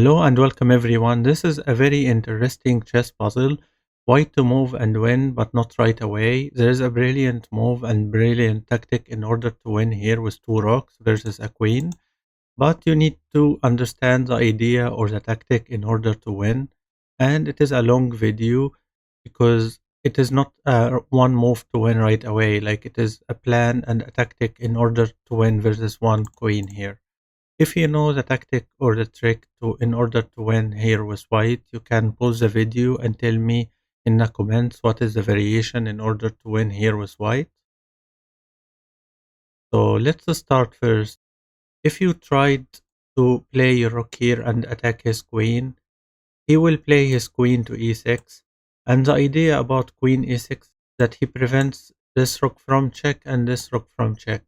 Hello and welcome everyone. This is a very interesting chess puzzle. Why to move and win, but not right away. There is a brilliant move and brilliant tactic in order to win here with two rocks versus a queen. But you need to understand the idea or the tactic in order to win. And it is a long video because it is not one move to win right away. Like it is a plan and a tactic in order to win versus one queen here. If you know the tactic or the trick to in order to win here with white, you can pause the video and tell me in the comments what is the variation in order to win here with white. So let's start first. If you tried to play your rook here and attack his queen, he will play his queen to e6. And the idea about queen e6 that he prevents this rook from check and this rook from check.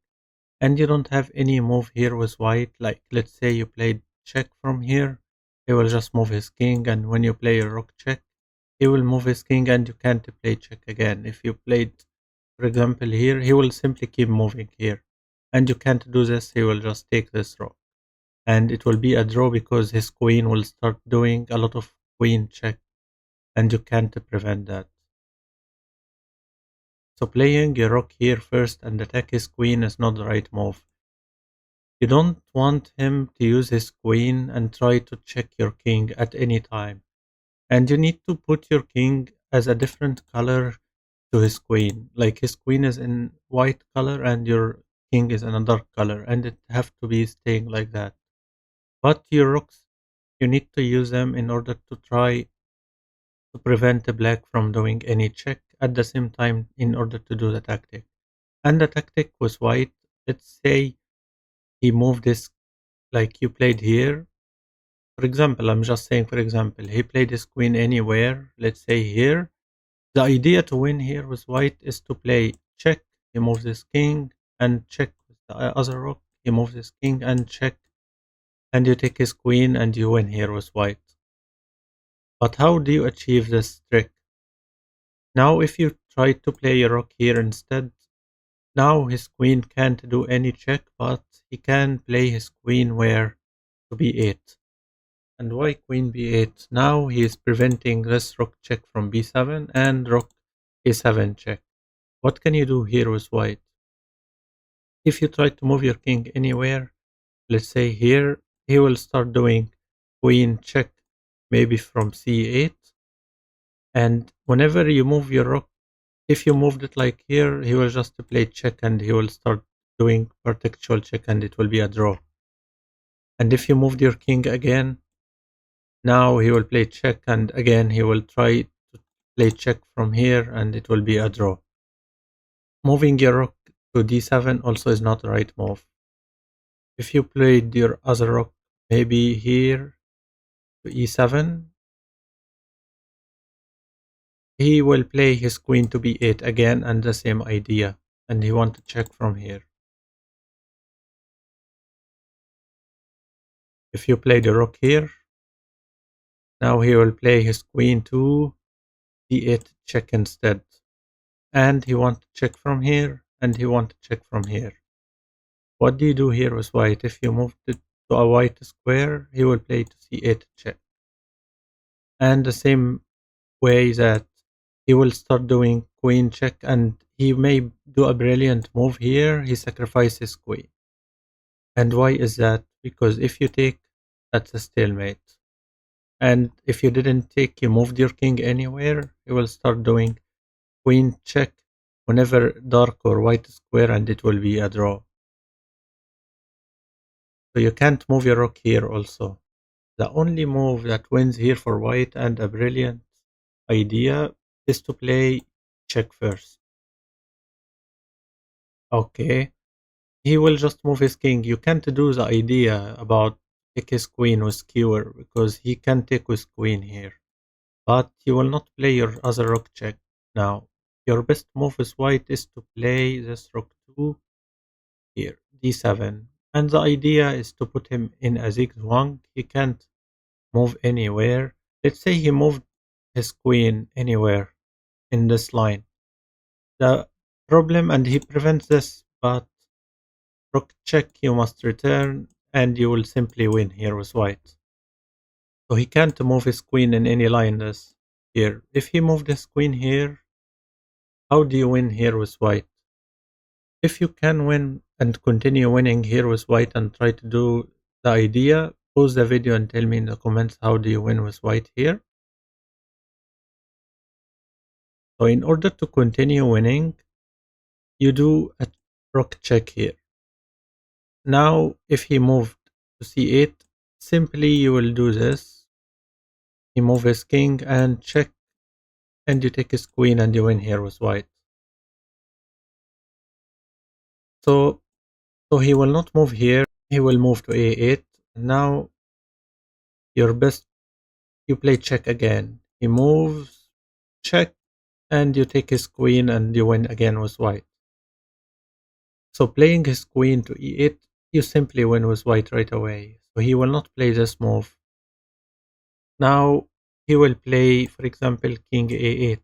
And you don't have any move here with white, like let's say you played check from here, he will just move his king, and when you play a rook check, he will move his king and you can't play check again. If you played, for example, here, he will simply keep moving here. And you can't do this, he will just take this rook. And it will be a draw because his queen will start doing a lot of queen check, and you can't prevent that. So playing a rook here first and attack his queen is not the right move. You don't want him to use his queen and try to check your king at any time. And you need to put your king as a different color to his queen. Like his queen is in white color and your king is in a dark color, and it have to be staying like that. But your rooks, you need to use them in order to try to prevent the black from doing any check at the same time in order to do the tactic. And the tactic was white. Let's say he moved this like you played here. For example, I'm just saying, for example, he played his queen anywhere, let's say here. The idea to win here with white is to play check, he moves his king, and check with the other rook, he moves his king, and check, and you take his queen, and you win here with white. But how do you achieve this trick? Now, if you try to play a rook here instead, now his queen can't do any check, but he can play his queen where to b8. And why queen b8? Now he is preventing this rook check from b7 and rook a7 check. What can you do here with white? If you try to move your king anywhere, let's say here, he will start doing queen check, maybe from c8. And whenever you move your rook, if you moved it like here, he will just play check and he will start doing vertical check and it will be a draw. And if you moved your king again, now he will play check and again he will try to play check from here and it will be a draw. Moving your rook to d7 also is not the right move. If you played your other rook maybe here to e7, he will play his queen to b8 again and the same idea, and he want to check from here. If you play the rook here, now he will play his queen to d8 check instead. And he want to check from here, and he want to check from here. What do you do here with white? If you moved it to a white square, he will play to c8 check. And the same way that he will start doing queen check, and he may do a brilliant move here, he sacrifices queen. And why is that? Because if you take, that's a stalemate. And if you didn't take, you moved your king anywhere, he will start doing queen check whenever dark or white square, and it will be a draw. So you can't move your rook here also. The only move that wins here for white and a brilliant idea is to play check first. Okay, he will just move his king. You can't do the idea about take his queen with skewer because he can take with queen here. But you will not play your other rook check. Now, your best move with white is to play this rook 2 here, d7. And the idea is to put him in a zigzag. He can't move anywhere. Let's say he moved his queen anywhere in this line. The problem, and he prevents this, but rook check, you must return, and you will simply win here with white. So he can't move his queen in any line this here. If he moved his queen here, how do you win here with white? If you can win and continue winning here with white and try to do the idea, pause the video and tell me in the comments how do you win with white here. So in order to continue winning, you do a rook check here. Now, if he moved to c8, simply you will do this. He move his king and check, and you take his queen and you win here with white. So, so he will not move here. He will move to a8. Now, your best, you play check again. He moves, check, and you take his queen and you win again with white. So playing his queen to e8, you simply win with white right away. So he will not play this move. Now he will play, for example, king a8.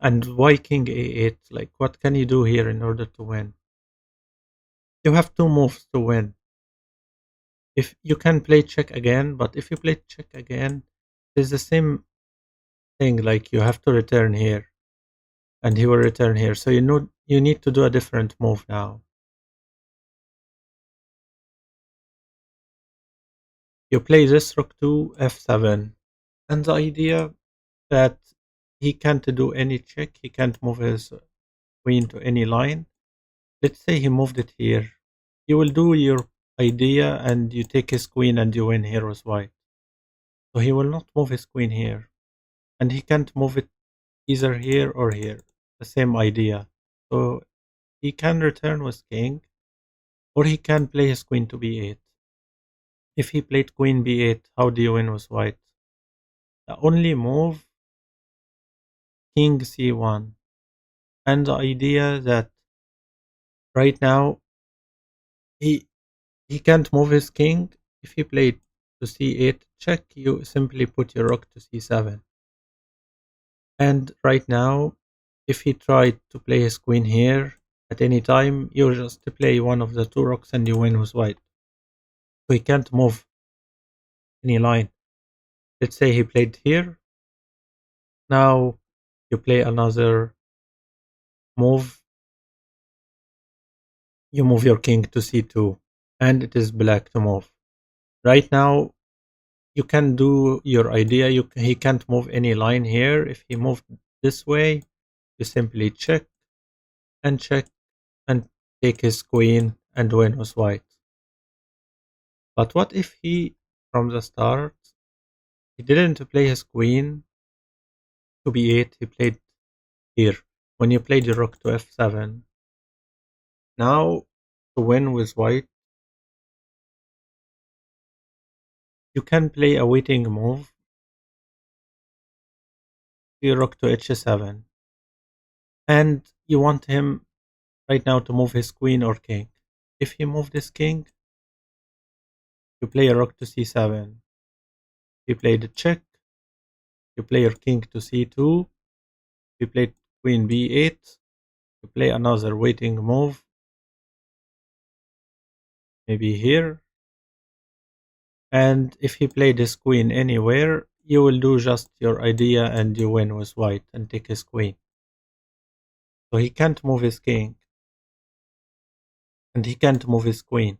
And why king a8? Like, what can you do here in order to win? You have two moves to win. If you can play check again, but if you play check again, it's the same thing. Like, you have to return here, and he will return here. So you know you need to do a different move now. You play this rook to f7, and the idea that he can't do any check, he can't move his queen to any line. Let's say he moved it here. You will do your idea and you take his queen and you win here with white. So he will not move his queen here. And he can't move it either here or here. The same idea. So he can return with king, or he can play his queen to b8. If he played queen b8, how do you win with white? The only move, king c1. And the idea that right now he can't move his king. If he played to c8 check, you simply put your rook to c7. And right now, if he tried to play his queen here at any time, you just play one of the two rocks and you win with white. So he can't move any line. Let's say he played here. Now you play another move. You move your king to c2, and it is black to move. Right now, you can do your idea. He can't move any line here. If he moved this way, you simply check and take his queen and win with white. But what if he, from the start, he didn't play his queen to b8, he played here. When you played your rook to f7, now to win with white, you can play a waiting move, your rook to h7, and you want him right now to move his queen or king. If he moved his king, you play a rook to c7. You play the check, you play your king to c2, you play queen b8, you play another waiting move, maybe here. And if he played his queen anywhere, you will do just your idea and you win with white and take his queen. So he can't move his king. And he can't move his queen.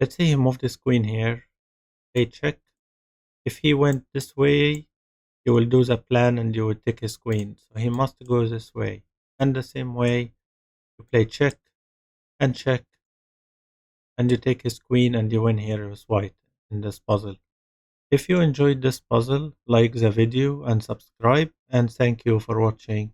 Let's say he moved his queen here. Play check. If he went this way, you will do the plan and you will take his queen. So he must go this way. And the same way, you play check, and you take his queen and you win here with white in this puzzle. If you enjoyed this puzzle, like the video and subscribe, and thank you for watching.